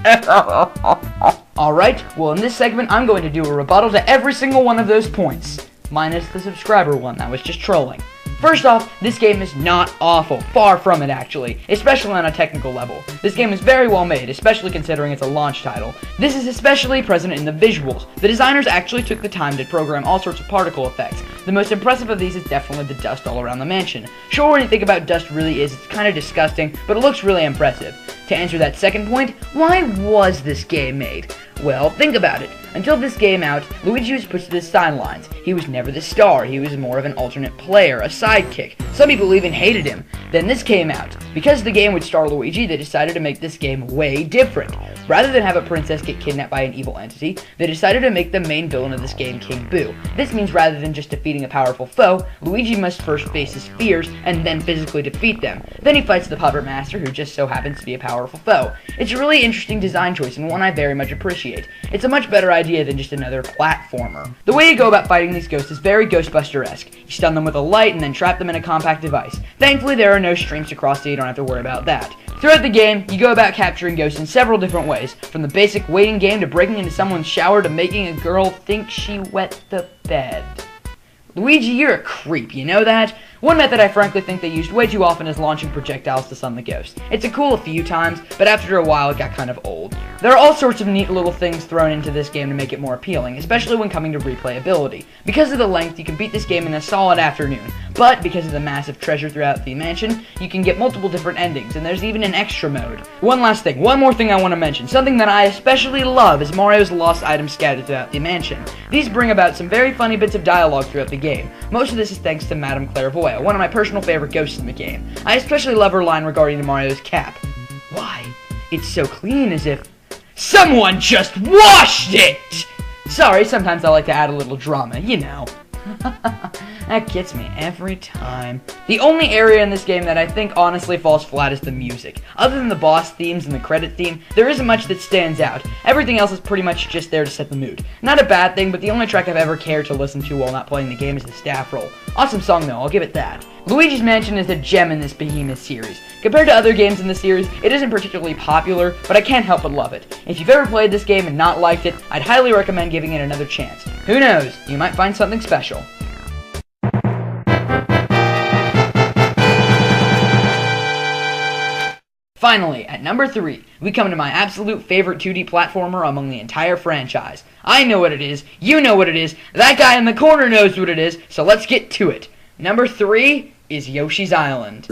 Alright, well in this segment I'm going to do a rebuttal to every single one of those points. Minus the subscriber one, that was just trolling. First off, this game is not awful. Far from it, actually. Especially on a technical level. This game is very well made, especially considering it's a launch title. This is especially present in the visuals. The designers actually took the time to program all sorts of particle effects. The most impressive of these is definitely the dust all around the mansion. Sure, when you think about dust really is, it's kind of disgusting, but it looks really impressive. To answer that second point, why was this game made? Well, think about it. Until this game out, Luigi was pushed to the sidelines. He was never the star. He was more of an alternate player, a sidekick. Some people even hated him. Then this came out. Because the game would star Luigi, they decided to make this game way different. Rather than have a princess get kidnapped by an evil entity, they decided to make the main villain of this game King Boo. This means rather than just defeating a powerful foe, Luigi must first face his fears and then physically defeat them. Then he fights the puppet master, who just so happens to be a powerful foe. It's a really interesting design choice and one I very much appreciate. It's a much better idea than just another platformer. The way you go about fighting these ghosts is very Ghostbuster-esque. You stun them with a light and then trap them in a compact device. Thankfully, there are no streams to cross, so you don't have to worry about that. Throughout the game, you go about capturing ghosts in several different ways, from the basic waiting game to breaking into someone's shower to making a girl think she wet the bed. Luigi, you're a creep, you know that? One method I frankly think they used way too often is launching projectiles to stun the ghost. It's a cool a few times, but after a while it got kind of old. There are all sorts of neat little things thrown into this game to make it more appealing, especially when coming to replayability. Because of the length, you can beat this game in a solid afternoon, but because of the massive treasure throughout the mansion, you can get multiple different endings, and there's even an extra mode. One more thing I want to mention. Something that I especially love is Mario's lost items scattered throughout the mansion. These bring about some very funny bits of dialogue throughout the game. Most of this is thanks to Madame Clairvoyant, one of my personal favorite ghosts in the game. I especially love her line regarding Mario's cap. Why? It's so clean, as if someone just washed it! Sorry, sometimes I like to add a little drama, you know. That gets me every time. The only area in this game that I think honestly falls flat is the music. Other than the boss themes and the credit theme, there isn't much that stands out. Everything else is pretty much just there to set the mood. Not a bad thing, but the only track I've ever cared to listen to while not playing the game is the staff roll. Awesome song though, I'll give it that. Luigi's Mansion is a gem in this behemoth series. Compared to other games in the series, it isn't particularly popular, but I can't help but love it. If you've ever played this game and not liked it, I'd highly recommend giving it another chance. Who knows, you might find something special. Finally, at number 3, we come to my absolute favorite 2D platformer among the entire franchise. I know what it is, you know what it is, that guy in the corner knows what it is, so let's get to it. Number 3 is Yoshi's Island.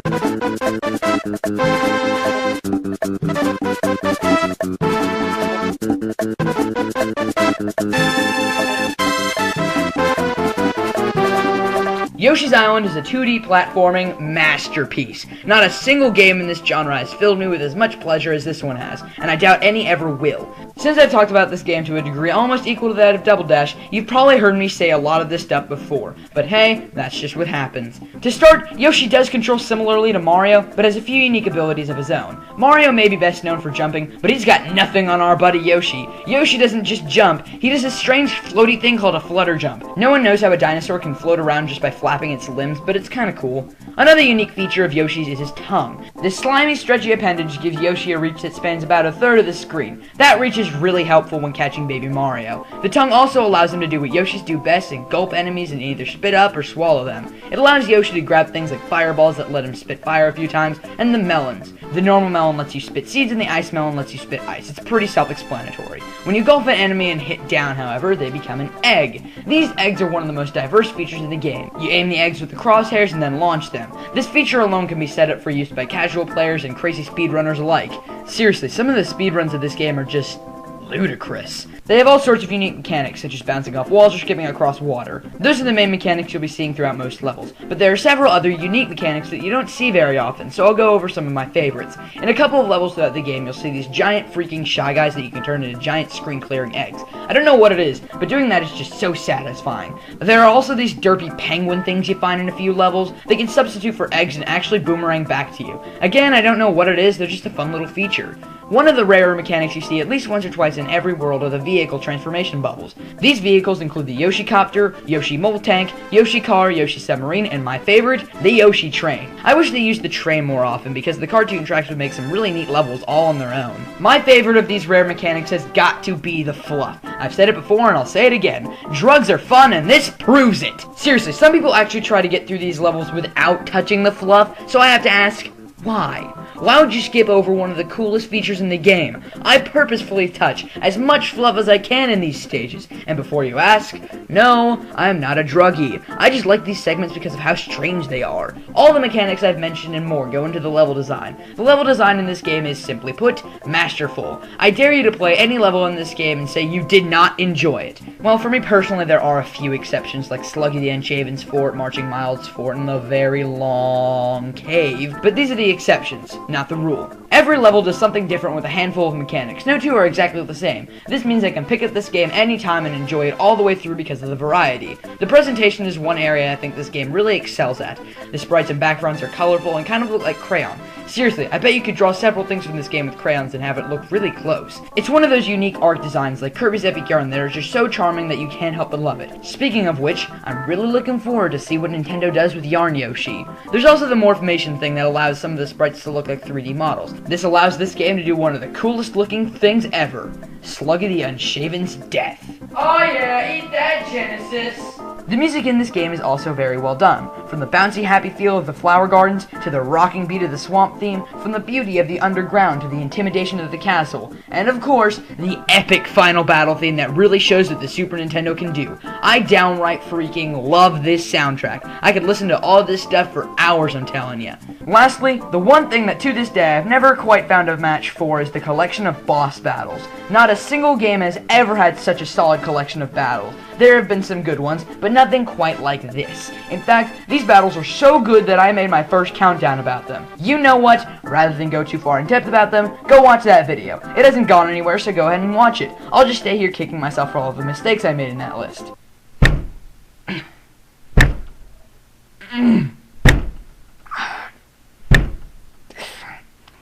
Yoshi's Island is a 2D platforming masterpiece. Not a single game in this genre has filled me with as much pleasure as this one has, and I doubt any ever will. Since I've talked about this game to a degree almost equal to that of Double Dash, you've probably heard me say a lot of this stuff before, but hey, that's just what happens. To start, Yoshi does control similarly to Mario, but has a few unique abilities of his own. Mario may be best known for jumping, but he's got nothing on our buddy Yoshi. Yoshi doesn't just jump, he does this strange floaty thing called a flutter jump. No one knows how a dinosaur can float around just by flapping its limbs, but it's kinda cool. Another unique feature of Yoshi's is his tongue. This slimy, stretchy appendage gives Yoshi a reach that spans about a third of the screen. That reach is really helpful when catching Baby Mario. The tongue also allows him to do what Yoshis do best and gulp enemies and either spit up or swallow them. It allows Yoshi to grab things like fireballs that let him spit fire a few times, and the melons. The normal melon lets you spit seeds and the ice melon lets you spit ice. It's pretty self-explanatory. When you gulp an enemy and hit down, however, they become an egg. These eggs are one of the most diverse features in the game. You aim the eggs with the crosshairs and then launch them. This feature alone can be set up for use by casual casual players and crazy speedrunners alike. Seriously, some of the speedruns of this game are just ludicrous. They have all sorts of unique mechanics, such as bouncing off walls or skipping across water. Those are the main mechanics you'll be seeing throughout most levels, but there are several other unique mechanics that you don't see very often, so I'll go over some of my favorites. In a couple of levels throughout the game, you'll see these giant freaking Shy Guys that you can turn into giant screen-clearing eggs. I don't know what it is, but doing that is just so satisfying. There are also these derpy penguin things you find in a few levels. They can substitute for eggs and actually boomerang back to you. Again, I don't know what it is, they're just a fun little feature. One of the rarer mechanics you see at least once or twice in every world are the vehicle transformation bubbles. These vehicles include the Yoshi Copter, Yoshi Mole Tank, Yoshi Car, Yoshi Submarine, and my favorite, the Yoshi Train. I wish they used the train more often because the cartoon tracks would make some really neat levels all on their own. My favorite of these rare mechanics has got to be the fluff. I've said it before and I'll say it again. Drugs are fun and this proves it! Seriously, some people actually try to get through these levels without touching the fluff, so I have to ask, why? Why would you skip over one of the coolest features in the game? I purposefully touch as much fluff as I can in these stages. And before you ask, no, I am not a druggie. I just like these segments because of how strange they are. All the mechanics I've mentioned and more go into the level design. The level design in this game is, simply put, masterful. I dare you to play any level in this game and say you did not enjoy it. Well, for me personally, there are a few exceptions, like Sluggy the Unshaven's Fort, Marching Mild's Fort, and the very long cave. But these are the exceptions, not the rule. Every level does something different with a handful of mechanics. No two are exactly the same. This means I can pick up this game anytime and enjoy it all the way through because of the variety. The presentation is one area I think this game really excels at. The sprites and backgrounds are colorful and kind of look like crayon. Seriously, I bet you could draw several things from this game with crayons and have it look really close. It's one of those unique art designs like Kirby's Epic Yarn that are just so charming that you can't help but love it. Speaking of which, I'm really looking forward to see what Nintendo does with Yarn Yoshi. There's also the morphmation thing that allows some of the sprites to look like 3D models. This allows this game to do one of the coolest looking things ever. Sluggy the Unshaven's death. Oh yeah, eat that, Genesis! The music in this game is also very well done. From the bouncy happy feel of the flower gardens, to the rocking beat of the swamp theme, from the beauty of the underground to the intimidation of the castle, and of course, the epic final battle theme that really shows what the Super Nintendo can do. I downright freaking love this soundtrack. I could listen to all of this stuff for hours, I'm telling you. Lastly, the one thing that to this day I've never quite found a match for is the collection of boss battles. Not a single game has ever had such a solid collection of battles. There have been some good ones, but nothing quite like this. In fact, these battles are so good that I made my first countdown about them. You know what? Rather than go too far in depth about them, go watch that video. It hasn't gone anywhere, so go ahead and watch it. I'll just stay here kicking myself for all of the mistakes I made in that list.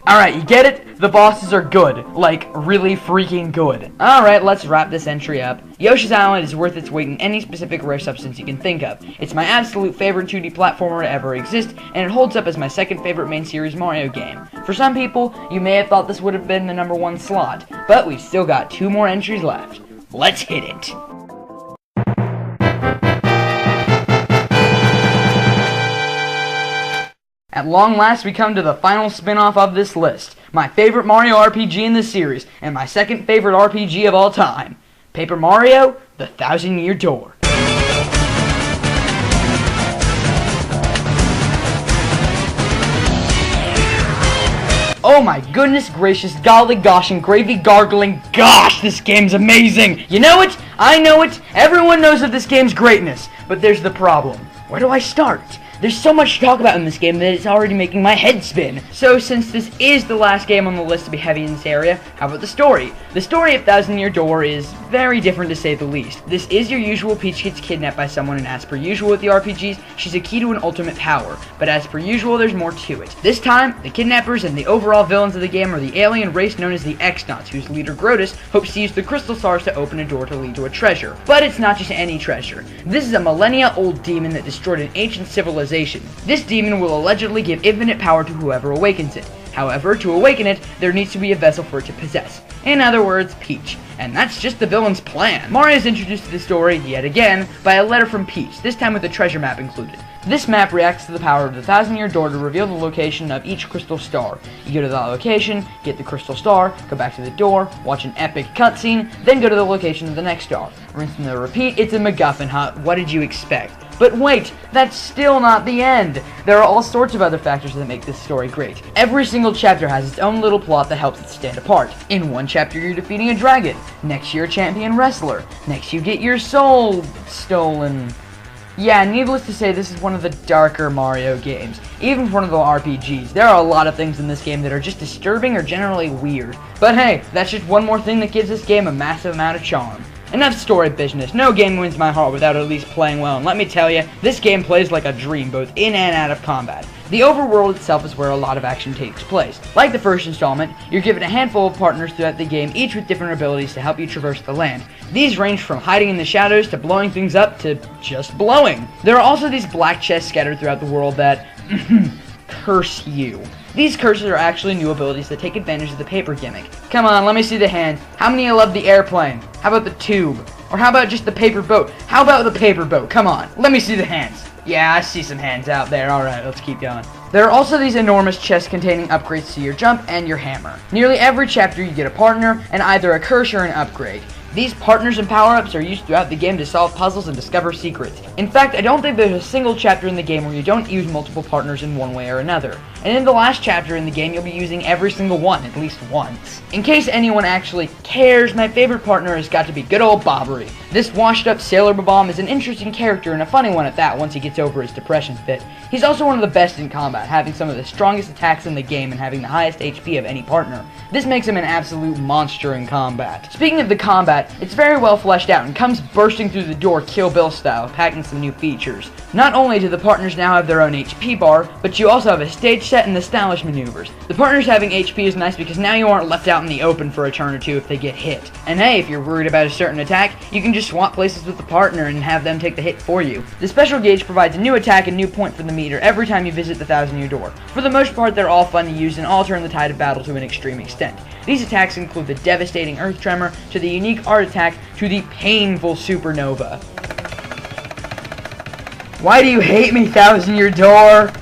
Alright, you get it? The bosses are good. Like, really freaking good. Alright, let's wrap this entry up. Yoshi's Island is worth its weight in any specific rare substance you can think of. It's my absolute favorite 2D platformer to ever exist, and it holds up as my second favorite main series Mario game. For some people, you may have thought this would have been the #1 slot, but we've still got 2 more entries left. Let's hit it. At long last, we come to the final spin-off of this list. My favorite Mario RPG in the series, and my second favorite RPG of all time. Paper Mario: The Thousand-Year Door. Oh my goodness gracious, golly gosh, and gravy gargling gosh, this game's amazing! You know it? I know it. Everyone knows of this game's greatness. But there's the problem. Where do I start? There's so much to talk about in this game that it's already making my head spin. So since this is the last game on the list to be heavy in this area, how about the story? The story of Thousand-Year Door is very different to say the least. This is your usual Peach gets kidnapped by someone, and as per usual with the RPGs, she's a key to an ultimate power. But as per usual, there's more to it. This time, the kidnappers and the overall villains of the game are the alien race known as the X-Nauts, whose leader Grotus hopes to use the crystal stars to open a door to lead to a treasure. But it's not just any treasure. This is a millennia-old demon that destroyed an ancient civilization. This demon will allegedly give infinite power to whoever awakens it. However, to awaken it, there needs to be a vessel for it to possess. In other words, Peach. And that's just the villain's plan. Mario is introduced to the story, yet again, by a letter from Peach, this time with a treasure map included. This map reacts to the power of the Thousand-Year Door to reveal the location of each crystal star. You go to that location, get the crystal star, go back to the door, watch an epic cutscene, then go to the location of the next star. Rinse and repeat, it's a MacGuffin, huh? What did you expect? But wait, that's still not the end. There are all sorts of other factors that make this story great. Every single chapter has its own little plot that helps it stand apart. In one chapter you're defeating a dragon, next you're a champion wrestler, next you get your soul stolen. Yeah, needless to say, this is one of the darker Mario games. Even for one of the RPGs, there are a lot of things in this game that are just disturbing or generally weird. But hey, that's just one more thing that gives this game a massive amount of charm. Enough story business. No game wins my heart without at least playing well, and let me tell you, this game plays like a dream, both in and out of combat. The overworld itself is where a lot of action takes place. Like the first installment, you're given a handful of partners throughout the game, each with different abilities to help you traverse the land. These range from hiding in the shadows to blowing things up to just blowing. There are also these black chests scattered throughout the world that curse you. These curses are actually new abilities that take advantage of the paper gimmick. Come on, let me see the hands. How many of you love the airplane? How about the tube? Or how about just the paper boat? How about the paper boat? Come on, let me see the hands. Yeah, I see some hands out there. Alright, let's keep going. There are also these enormous chests containing upgrades to your jump and your hammer. Nearly every chapter you get a partner and either a curse or an upgrade. These partners and power-ups are used throughout the game to solve puzzles and discover secrets. In fact, I don't think there's a single chapter in the game where you don't use multiple partners in one way or another. And in the last chapter in the game, you'll be using every single one at least once. In case anyone actually cares, my favorite partner has got to be good old Bobbery. This washed-up Sailor Bomb is an interesting character and a funny one at that once he gets over his depression fit. He's also one of the best in combat, having some of the strongest attacks in the game and having the highest HP of any partner. This makes him an absolute monster in combat. Speaking of the combat, it's very well fleshed out and comes bursting through the door Kill Bill style, packing some new features. Not only do the partners now have their own HP bar, but you also have a stage set and the stylish maneuvers. The partners having HP is nice because now you aren't left out in the open for a turn or two if they get hit. And hey, if you're worried about a certain attack, you can just swap places with the partner and have them take the hit for you. The special gauge provides a new attack and new point for the meter every time you visit the 1,000-year door. For the most part, they're all fun to use and all turn the tide of battle to an extreme extent. These attacks include the devastating Earth Tremor, to the unique art attack, to the painful Supernova. Why do you hate me, 1,000-year door?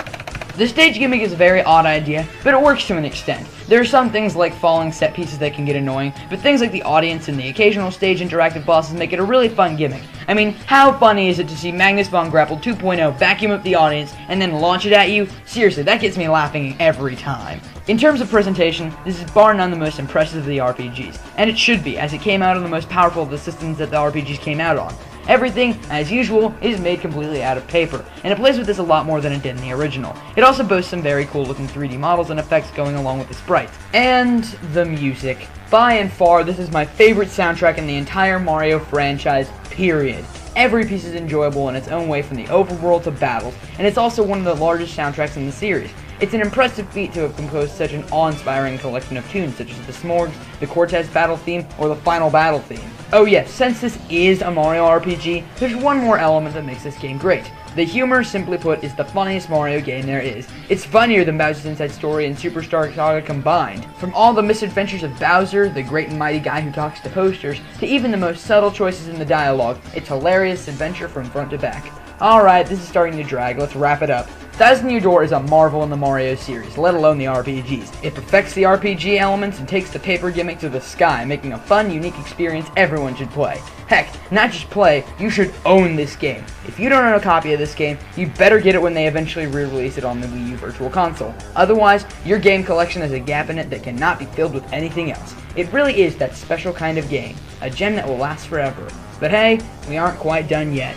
The stage gimmick is a very odd idea, but it works to an extent. There are some things like falling set pieces that can get annoying, but things like the audience and the occasional stage interactive bosses make it a really fun gimmick. I mean, how funny is it to see Magnus Von Grapple 2.0 vacuum up the audience and then launch it at you? Seriously, that gets me laughing every time. In terms of presentation, this is bar none the most impressive of the RPGs, and it should be, as it came out on the most powerful of the systems that the RPGs came out on. Everything, as usual, is made completely out of paper, and it plays with this a lot more than it did in the original. It also boasts some very cool looking 3D models and effects going along with the sprites. And the music. By and far, this is my favorite soundtrack in the entire Mario franchise, period. Every piece is enjoyable in its own way from the overworld to battles, and it's also one of the largest soundtracks in the series. It's an impressive feat to have composed such an awe-inspiring collection of tunes such as the Smorgs, the Cortez battle theme, or the Final Battle theme. Oh yes, since this is a Mario RPG, there's one more element that makes this game great. The humor, simply put, is the funniest Mario game there is. It's funnier than Bowser's Inside Story and Superstar Saga combined. From all the misadventures of Bowser, the great and mighty guy who talks to posters, to even the most subtle choices in the dialogue, it's hilarious adventure from front to back. Alright, this is starting to drag, let's wrap it up. 1,000-Year Door is a marvel in the Mario series, let alone the RPGs. It perfects the RPG elements and takes the paper gimmick to the sky, making a fun, unique experience everyone should play. Heck, not just play, you should own this game. If you don't own a copy of this game, you better get it when they eventually re-release it on the Wii U Virtual Console. Otherwise, your game collection has a gap in it that cannot be filled with anything else. It really is that special kind of game, a gem that will last forever. But hey, we aren't quite done yet.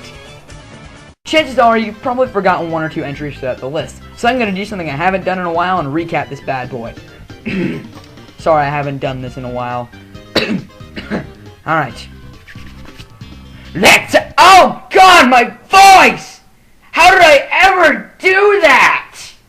Chances are you've probably forgotten one or two entries throughout the list, so I'm going to do something I haven't done in a while and recap this bad boy. Sorry, I haven't done this in a while. Alright. Oh god, my voice! How did I ever do that?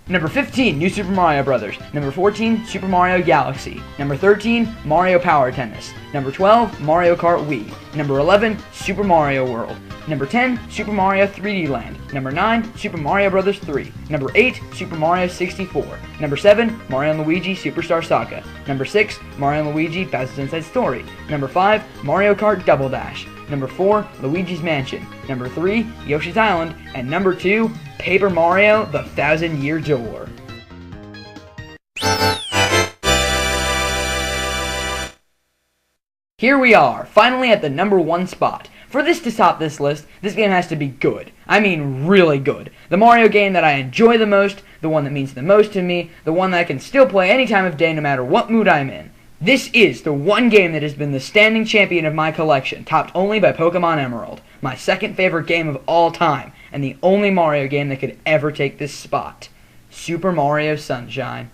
Number 15, New Super Mario Bros. Number 14, Super Mario Galaxy. Number 13, Mario Power Tennis. Number 12, Mario Kart Wii. Number 11, Super Mario World. Number 10, Super Mario 3D Land. Number 9, Super Mario Bros. 3. Number 8, Super Mario 64. Number 7, Mario & Luigi Superstar Saga. Number 6, Mario & Luigi Bowser's Inside Story. Number 5, Mario Kart Double Dash. Number 4, Luigi's Mansion. Number 3, Yoshi's Island. And number 2, Paper Mario, the 1,000-Year Door. Here we are, finally at the number 1 spot. For this to top this list, this game has to be good. I mean really good. The Mario game that I enjoy the most, the one that means the most to me, the one that I can still play any time of day no matter what mood I'm in. This is the one game that has been the standing champion of my collection, topped only by Pokemon Emerald, my second favorite game of all time, and the only Mario game that could ever take this spot. Super Mario Sunshine.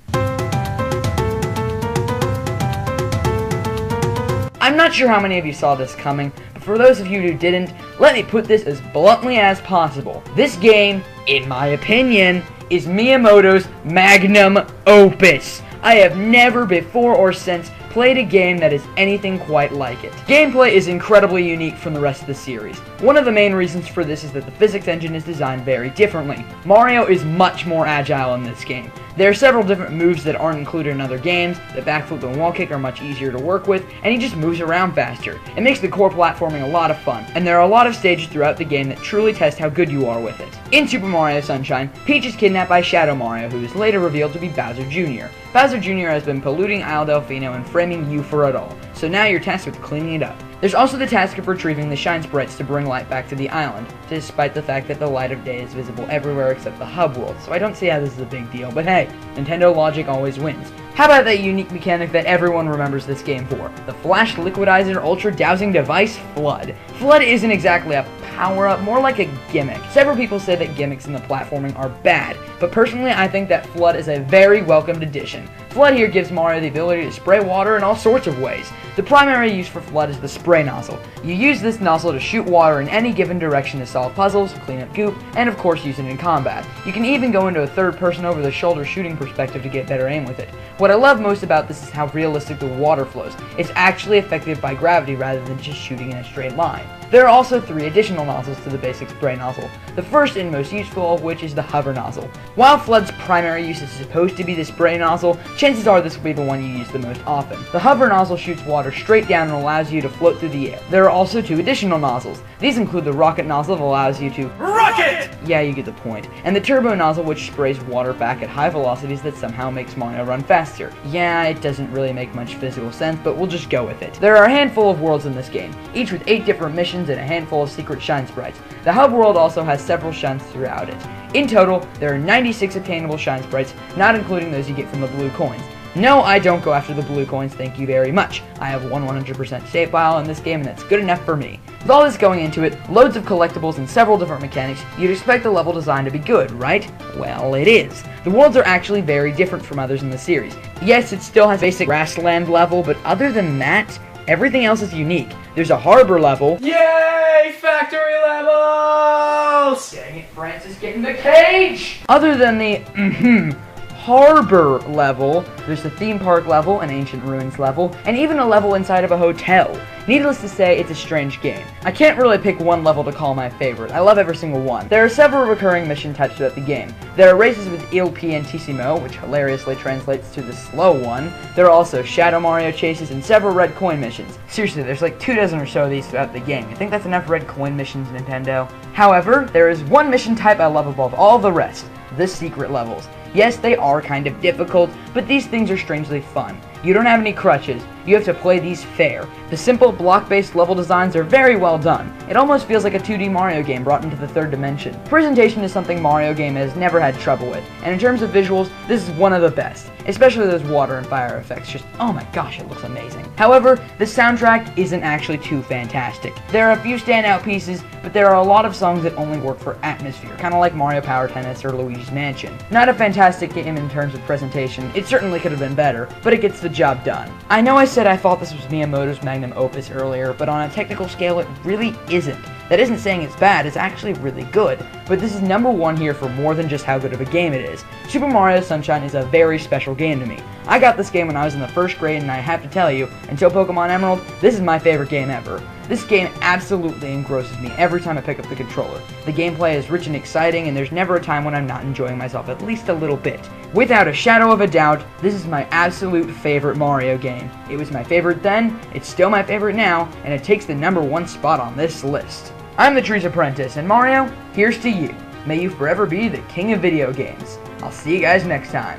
I'm not sure how many of you saw this coming, but for those of you who didn't, let me put this as bluntly as possible. This game, in my opinion, is Miyamoto's magnum opus. I have never before or since played a game that is anything quite like it. Gameplay is incredibly unique from the rest of the series. One of the main reasons for this is that the physics engine is designed very differently. Mario is much more agile in this game. There are several different moves that aren't included in other games. The backflip and wall kick are much easier to work with, and he just moves around faster. It makes the core platforming a lot of fun, and there are a lot of stages throughout the game that truly test how good you are with it. In Super Mario Sunshine, Peach is kidnapped by Shadow Mario, who is later revealed to be Bowser Jr. Bowser Jr. has been polluting Isle Delfino and framing you for it all, so now you're tasked with cleaning it up. There's also the task of retrieving the Shine Sprites to bring light back to the island, despite the fact that the light of day is visible everywhere except the hub world, so I don't see how this is a big deal, but hey, Nintendo logic always wins. How about that unique mechanic that everyone remembers this game for? The Flash Liquidizer Ultra Dowsing Device, Flood. Flood isn't exactly a power-up, more like a gimmick. Several people say that gimmicks in the platforming are bad, but personally I think that Flood is a very welcomed addition. Flood here gives Mario the ability to spray water in all sorts of ways. The primary use for Flood is the spray nozzle. You use this nozzle to shoot water in any given direction to solve puzzles, clean up goop, and of course use it in combat. You can even go into a third-person over-the-shoulder shooting perspective to get better aim with it. What I love most about this is how realistic the water flows. It's actually affected by gravity rather than just shooting in a straight line. There are also 3 additional nozzles to the basic spray nozzle, the first and most useful of which is the hover nozzle. While Flood's primary use is supposed to be the spray nozzle, chances are this will be the one you use the most often. The hover nozzle shoots water straight down and allows you to float through the air. There are also 2 additional nozzles. These include the rocket nozzle that allows you to rocket! Yeah, you get the point. And the turbo nozzle which sprays water back at high velocities that somehow makes Mario run faster. Yeah, it doesn't really make much physical sense, but we'll just go with it. There are a handful of worlds in this game, each with 8 different missions and a handful of secret shine sprites. The hub world also has several shines throughout it. In total, there are 96 obtainable shine sprites, not including those you get from the blue coins. No, I don't go after the blue coins, thank you very much. I have one 100% save file in this game and that's good enough for me. With all this going into it, loads of collectibles and several different mechanics, you'd expect the level design to be good, right? Well, it is. The worlds are actually very different from others in the series. Yes, it still has a basic grassland level, but other than that, everything else is unique. There's a harbor level. Yay! Factory levels! Dang it, Francis, get in the cage! Other than the, harbor level, there's the theme park level, an ancient ruins level, and even a level inside of a hotel. Needless to say, it's a strange game. I can't really pick one level to call my favorite. I love every single one. There are several recurring mission types throughout the game. There are races with Il Piantissimo, which hilariously translates to the slow one. There are also Shadow Mario chases and several red coin missions. Seriously, there's like 24 or so of these throughout the game. You think that's enough red coin missions, Nintendo? However, there is one mission type I love above all the rest, the secret levels. Yes, they are kind of difficult, but these things are strangely fun. You don't have any crutches, you have to play these fair. The simple block-based level designs are very well done. It almost feels like a 2D Mario game brought into the 3rd dimension. Presentation is something Mario game has never had trouble with, and in terms of visuals, this is one of the best. Especially those water and fire effects, just oh my gosh, it looks amazing. However, the soundtrack isn't actually too fantastic. There are a few standout pieces, but there are a lot of songs that only work for atmosphere, kind of like Mario Power Tennis or Luigi's Mansion. Not a fantastic game in terms of presentation, it certainly could have been better, but it gets the job done. I know I said I thought this was Miyamoto's magnum opus earlier, but on a technical scale it really isn't. That isn't saying it's bad, it's actually really good, but this is number 1 here for more than just how good of a game it is. Super Mario Sunshine is a very special game to me. I got this game when I was in the 1st grade, and I have to tell you, until Pokemon Emerald, this is my favorite game ever. This game absolutely engrosses me every time I pick up the controller. The gameplay is rich and exciting, and there's never a time when I'm not enjoying myself at least a little bit. Without a shadow of a doubt, this is my absolute favorite Mario game. It was my favorite then, it's still my favorite now, and it takes the number 1 spot on this list. I'm the Tree's Apprentice, and Mario, here's to you. May you forever be the king of video games. I'll see you guys next time.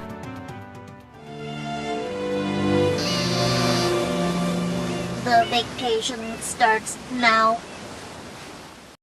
The vacation starts now.